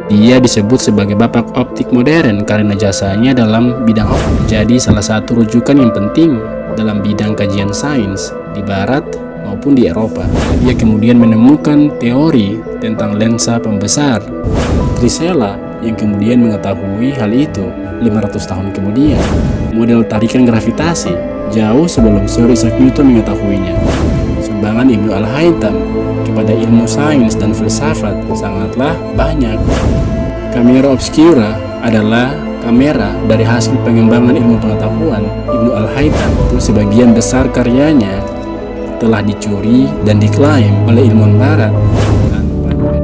Dia disebut sebagai bapak optik modern karena jasanya dalam bidang optik. Jadi salah satu rujukan yang penting dalam bidang kajian sains di Barat maupun di Eropa. Dia kemudian menemukan teori tentang lensa pembesar Trisela yang kemudian mengetahui hal itu 500 tahun kemudian. Model tarikan gravitasi jauh sebelum Sir Isaac Newton mengetahuinya. Sumbangan Ibnu Al-Haytham kepada ilmu sains dan filsafat sangatlah banyak. Kamera obscura adalah kamera dari hasil pengembangan ilmu pengetahuan Ibnu Al-Haytham. Sebagian besar karyanya telah dicuri dan diklaim oleh ilmuwan barat tanpa diberi.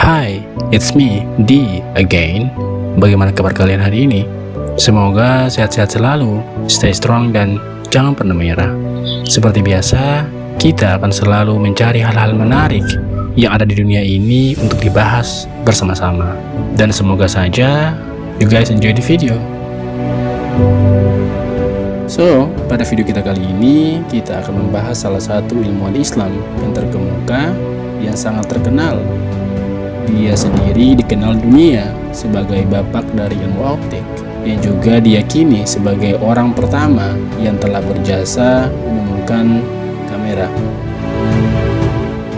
Hai, it's me, D again. Bagaimana kabar kalian hari ini? Semoga sehat-sehat selalu, stay strong dan jangan pernah menyerah. Seperti biasa, kita akan selalu mencari hal-hal menarik yang ada di dunia ini untuk dibahas bersama-sama. Dan semoga saja you guys enjoy the video. So, pada video kita kali ini, kita akan membahas salah satu ilmuwan Islam yang terkemuka, yang sangat terkenal. Dia sendiri dikenal dunia sebagai bapak dari ilmu optik, yang juga diyakini sebagai orang pertama yang telah berjasa menemukan kamera.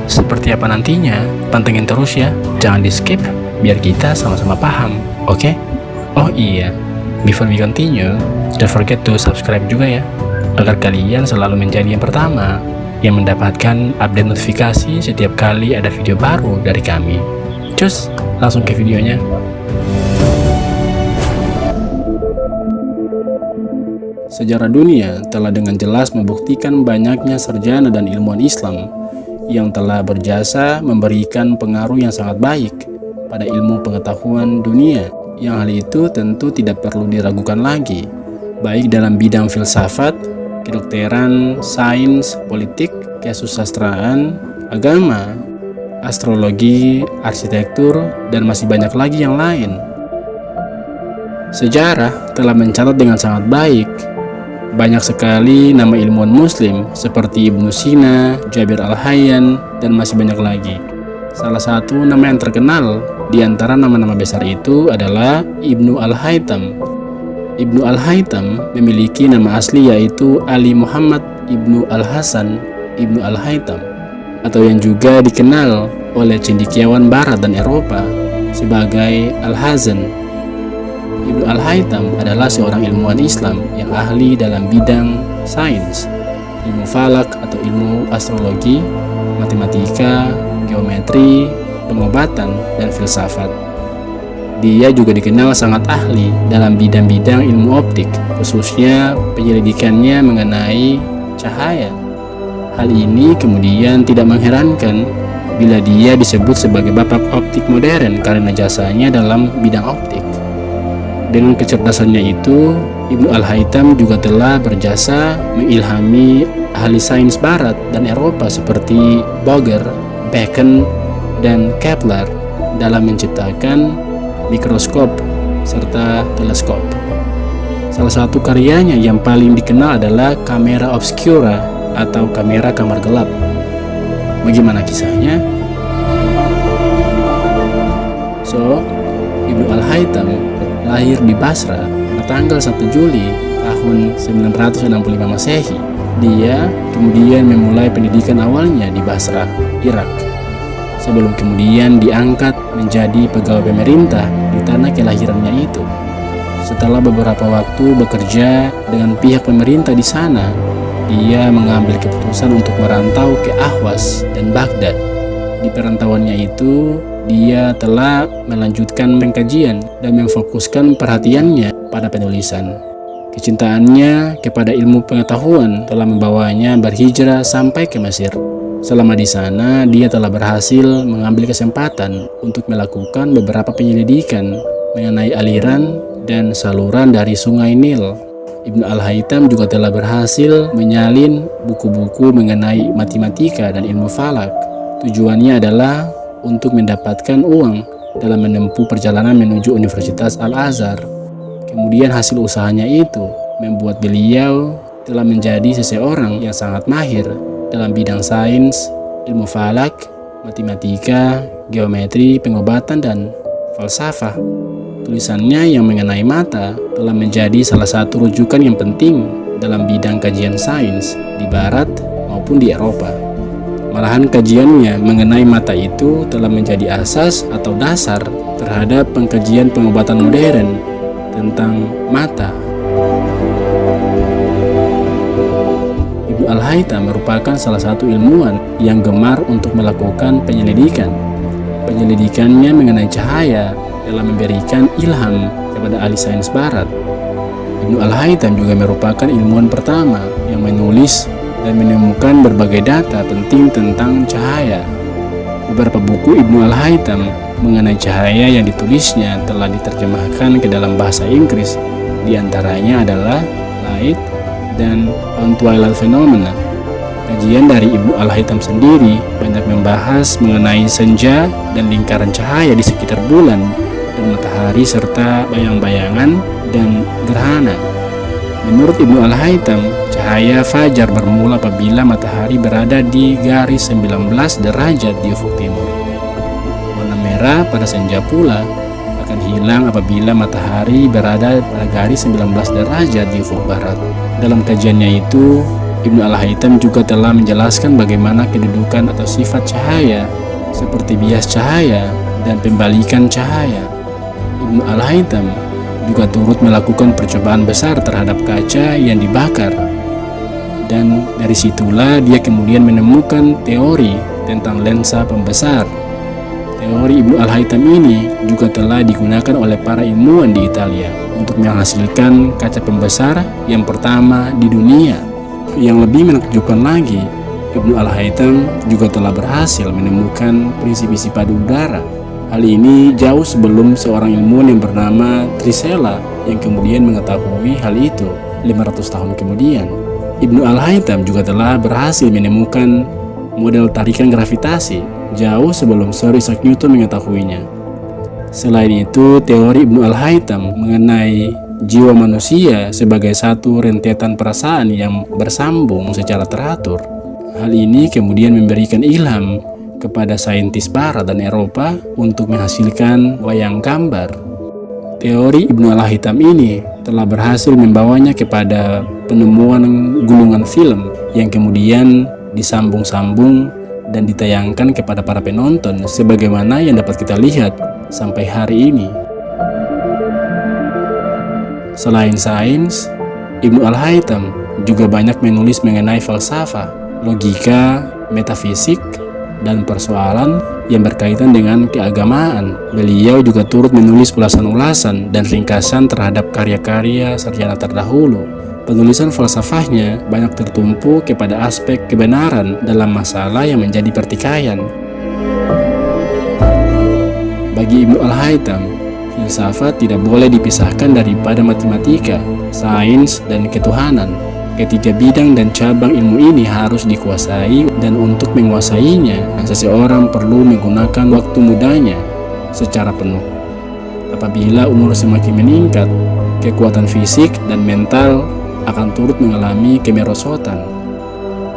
Seperti apa nantinya? Pantengin terus ya, jangan di skip biar kita sama-sama paham, oke? Oh iya, before we continue, don't forget to subscribe juga ya, agar kalian selalu menjadi yang pertama yang mendapatkan update notifikasi setiap kali ada video baru dari kami. Cus, langsung ke videonya. Sejarah dunia telah dengan jelas membuktikan banyaknya sarjana dan ilmuwan Islam yang telah berjasa memberikan pengaruh yang sangat baik pada ilmu pengetahuan dunia, yang hal itu tentu tidak perlu diragukan lagi, baik dalam bidang filsafat, kedokteran, sains, politik, kesusastraan, agama, astrologi, arsitektur, dan masih banyak lagi yang lain. Sejarah telah mencatat dengan sangat baik banyak sekali nama ilmuwan muslim seperti Ibnu Sina, Jabir Al-Hayyan, dan masih banyak lagi. Salah satu nama yang terkenal di antara nama-nama besar itu adalah Ibnu Al-Haytham. Ibnu Al-Haytham memiliki nama asli yaitu Ali Muhammad Ibnu Al-Hasan Ibnu Al-Haytham, atau yang juga dikenal oleh cendekiawan Barat dan Eropa sebagai Al-Hazan. Ibnu Al-Haytham adalah seorang ilmuwan Islam yang ahli dalam bidang sains, ilmu falak atau ilmu astrologi, matematika, geometri, pengobatan, dan filsafat. Dia juga dikenal sangat ahli dalam bidang-bidang ilmu optik, khususnya penyelidikannya mengenai cahaya. Hal ini kemudian tidak mengherankan bila dia disebut sebagai bapak optik modern karena jasanya dalam bidang optik. Dengan kecerdasannya itu, Ibnu Al-Haytham juga telah berjasa mengilhami ahli sains Barat dan Eropa seperti Boger, Bacon, dan Kepler dalam menciptakan mikroskop serta teleskop. Salah satu karyanya yang paling dikenal adalah kamera obscura atau kamera kamar gelap. Bagaimana kisahnya? So, Ibnu Al-Haytham lahir di Basra pada tanggal 1 Juli tahun 965 Masehi. Dia kemudian memulai pendidikan awalnya di Basra, Irak, sebelum kemudian diangkat menjadi pegawai pemerintah di tanah kelahirannya itu. Setelah beberapa waktu bekerja dengan pihak pemerintah di sana, dia mengambil keputusan untuk merantau ke Ahwas dan Baghdad. Di perantauannya itu, dia telah melanjutkan pengkajian dan memfokuskan perhatiannya pada penulisan. Kecintaannya kepada ilmu pengetahuan telah membawanya berhijrah sampai ke Mesir. Selama di sana, dia telah berhasil mengambil kesempatan untuk melakukan beberapa penyelidikan mengenai aliran dan saluran dari Sungai Nil. Ibnu Al-Haytham juga telah berhasil menyalin buku-buku mengenai matematika dan ilmu falak, Tujuannya adalah untuk mendapatkan uang dalam menempuh perjalanan menuju Universitas Al-Azhar. Kemudian hasil usahanya itu membuat beliau telah menjadi seseorang yang sangat mahir dalam bidang sains, ilmu falak, matematika, geometri, pengobatan, dan falsafah. Tulisannya yang mengenai mata telah menjadi salah satu rujukan yang penting dalam bidang kajian sains di Barat maupun di Eropa. Malahan kajiannya mengenai mata itu telah menjadi asas atau dasar terhadap pengkajian pengobatan modern tentang mata. Ibnu Al-Haytham merupakan salah satu ilmuwan yang gemar untuk melakukan penyelidikan. Penyelidikannya mengenai cahaya telah memberikan ilham kepada ahli sains Barat. Ibnu Al-Haytham juga merupakan ilmuwan pertama yang menulis dan menemukan berbagai data penting tentang cahaya. Beberapa buku Ibnu Al-Haytham mengenai cahaya yang ditulisnya telah diterjemahkan ke dalam bahasa Inggris. Di antaranya adalah Light dan On Twilight Phenomena. Kajian dari Ibnu Al-Haytham sendiri banyak membahas mengenai senja dan lingkaran cahaya di sekitar bulan dan matahari serta bayang-bayangan dan gerhana. Menurut Ibnu Al-Haytham, cahaya fajar bermula apabila matahari berada di garis 19 derajat di ufuk timur. Warna merah pada senja pula akan hilang apabila matahari berada pada garis 19 derajat di ufuk barat. Dalam kajiannya itu, Ibnu Al-Haytham juga telah menjelaskan bagaimana kedudukan atau sifat cahaya, seperti bias cahaya dan pembalikan cahaya. Ibnu Al-Haytham juga turut melakukan percobaan besar terhadap kaca yang dibakar. Dan dari situlah dia kemudian menemukan teori tentang lensa pembesar. Teori Ibnu Al-Haytham ini juga telah digunakan oleh para ilmuwan di Italia untuk menghasilkan kaca pembesar yang pertama di dunia. Yang lebih menakjubkan lagi, Ibnu Al-Haytham juga telah berhasil menemukan prinsip isi padu udara. Hal ini jauh sebelum seorang ilmuwan yang bernama Trisella yang kemudian mengetahui hal itu 500 tahun kemudian. Ibnu Al-Haytham juga telah berhasil menemukan model tarikan gravitasi jauh sebelum Sir Isaac Newton mengetahuinya. Selain itu, teori Ibnu Al-Haytham mengenai jiwa manusia sebagai satu rentetan perasaan yang bersambung secara teratur. Hal ini kemudian memberikan ilham kepada saintis Barat dan Eropa untuk menghasilkan wayang gambar. Teori Ibnu Al-Haytham ini telah berhasil membawanya kepada penemuan gulungan film yang kemudian disambung-sambung dan ditayangkan kepada para penonton sebagaimana yang dapat kita lihat sampai hari ini. Selain sains, Ibnu Al-Haytham juga banyak menulis mengenai falsafah, logika, metafisik, dan persoalan yang berkaitan dengan keagamaan. Beliau juga turut menulis ulasan-ulasan dan ringkasan terhadap karya-karya sarjana terdahulu. Penulisan falsafahnya banyak tertumpu kepada aspek kebenaran dalam masalah yang menjadi pertikaian. Bagi Ibnu Al-Haytham, filsafat tidak boleh dipisahkan daripada matematika, sains, dan ketuhanan. Ketiga bidang dan cabang ilmu ini harus dikuasai, dan untuk menguasainya, seseorang perlu menggunakan waktu mudanya secara penuh. Apabila umur semakin meningkat, kekuatan fisik dan mental akan turut mengalami kemerosotan.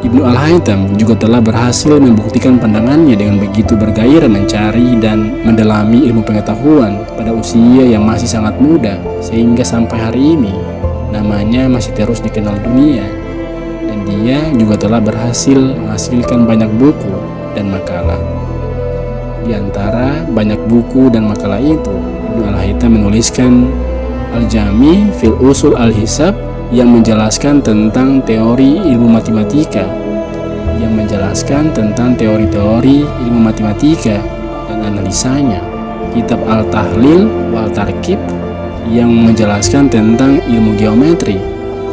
Ibnu Al-Haytham juga telah berhasil membuktikan pandangannya dengan begitu bergairah mencari dan mendalami ilmu pengetahuan pada usia yang masih sangat muda, sehingga sampai hari ini namanya masih terus dikenal dunia. Dan dia juga telah berhasil menghasilkan banyak buku dan makalah. Di antara banyak buku dan makalah itu, Ibnu Al-Haytham menuliskan Al-Jami fil Usul Al-Hisab yang menjelaskan tentang teori ilmu matematika, yang menjelaskan tentang teori-teori ilmu matematika dan analisanya. Kitab Al-Tahlil wal Tarkib yang menjelaskan tentang ilmu geometri.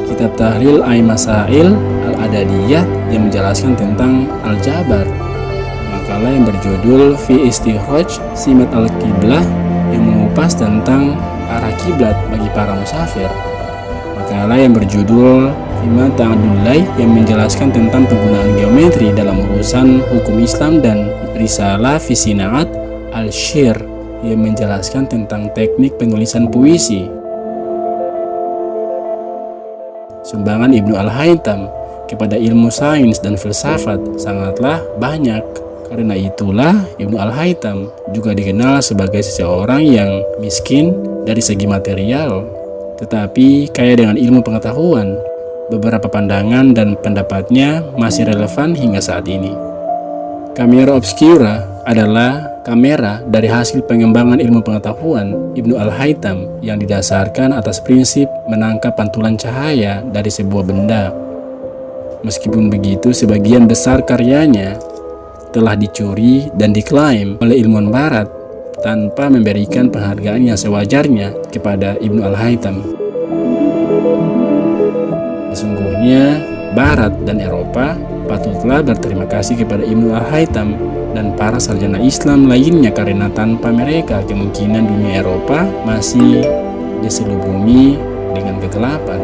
Kitab Tahlil Ai-Masail Al-Adadiyah yang menjelaskan tentang Al-Jabar. Makalah yang berjudul Fi Istikhraj Simat Al-Qiblah yang mengupas tentang arah kiblat bagi para musafir. Makalah yang berjudul Fima Ta'adullah yang menjelaskan tentang penggunaan geometri dalam urusan hukum Islam dan Risalah fi Sina'at al-Syir yang menjelaskan tentang teknik penulisan puisi. Sumbangan Ibnu Al-Haytham kepada ilmu sains dan filsafat sangatlah banyak. Karena itulah Ibnu Al-Haytham juga dikenal sebagai seseorang yang miskin dari segi material, tetapi kaya dengan ilmu pengetahuan. Beberapa pandangan dan pendapatnya masih relevan hingga saat ini. Kamera obscura adalah kamera dari hasil pengembangan ilmu pengetahuan Ibnu Al-Haytham yang didasarkan atas prinsip menangkap pantulan cahaya dari sebuah benda. Meskipun begitu, sebagian besar karyanya telah dicuri dan diklaim oleh ilmuwan barat tanpa memberikan penghargaan yang sewajarnya kepada Ibnu Al-Haytham. Sesungguhnya, Barat dan Eropa patutlah berterima kasih kepada Ibnu Al-Haytham dan para sarjana Islam lainnya, karena tanpa mereka kemungkinan dunia Eropa masih diselubungi dengan kegelapan.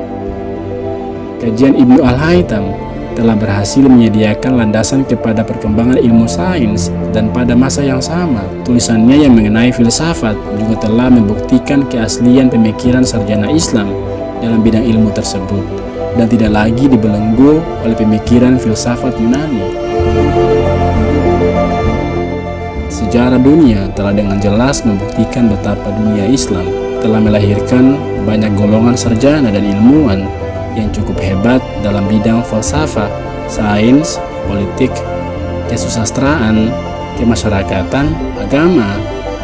Kajian Ibnu Al-Haytham telah berhasil menyediakan landasan kepada perkembangan ilmu sains, dan pada masa yang sama tulisannya yang mengenai filsafat juga telah membuktikan keaslian pemikiran sarjana Islam dalam bidang ilmu tersebut dan tidak lagi dibelenggu oleh pemikiran filsafat Yunani. Sejarah dunia telah dengan jelas membuktikan betapa dunia Islam telah melahirkan banyak golongan sarjana dan ilmuwan yang cukup hebat dalam bidang falsafah, sains, politik, kesusastraan, kemasyarakatan, agama,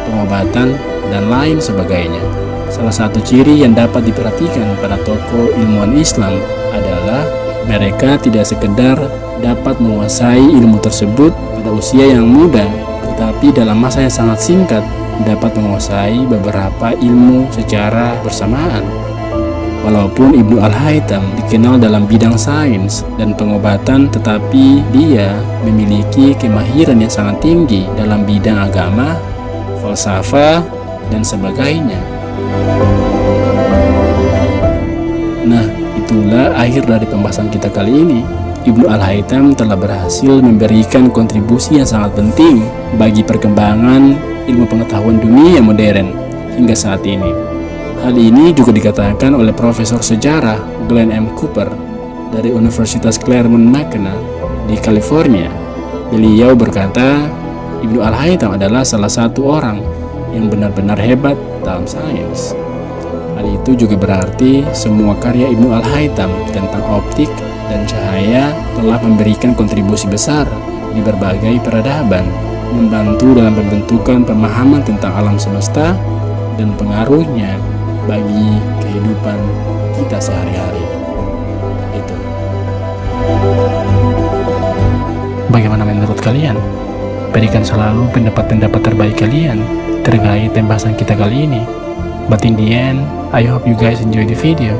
pengobatan, dan lain sebagainya. Salah satu ciri yang dapat diperhatikan pada tokoh ilmuwan Islam adalah mereka tidak sekedar dapat menguasai ilmu tersebut pada usia yang muda, tetapi dalam masa yang sangat singkat dapat menguasai beberapa ilmu secara bersamaan. Walaupun Ibnu Al-Haytham dikenal dalam bidang sains dan pengobatan, tetapi dia memiliki kemahiran yang sangat tinggi dalam bidang agama, falsafah, dan sebagainya. Nah, itulah akhir dari pembahasan kita kali ini. Ibnu Al-Haytham telah berhasil memberikan kontribusi yang sangat penting bagi perkembangan ilmu pengetahuan dunia modern hingga saat ini. Hal ini juga dikatakan oleh Profesor Sejarah Glenn M. Cooper dari Universitas Claremont McKenna di California. Beliau berkata, Ibnu Al-Haytham adalah salah satu orang yang benar-benar hebat dalam sains. Hal itu juga berarti semua karya Ibnu Al-Haytham tentang optik dan cahaya telah memberikan kontribusi besar di berbagai peradaban, membantu dalam pembentukan pemahaman tentang alam semesta dan pengaruhnya bagi kehidupan kita sehari-hari. Itu. Bagaimana menurut kalian? Berikan selalu pendapat-pendapat terbaik kalian terkait pembahasan kita kali ini. But in the end, I hope you guys enjoy the video.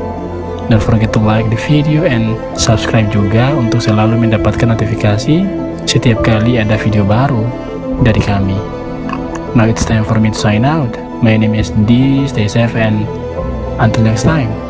Don't forget to like the video and subscribe juga untuk selalu mendapatkan notifikasi setiap kali ada video baru dari kami. Now it's time for me to sign out. My name is D. Stay safe and until next time.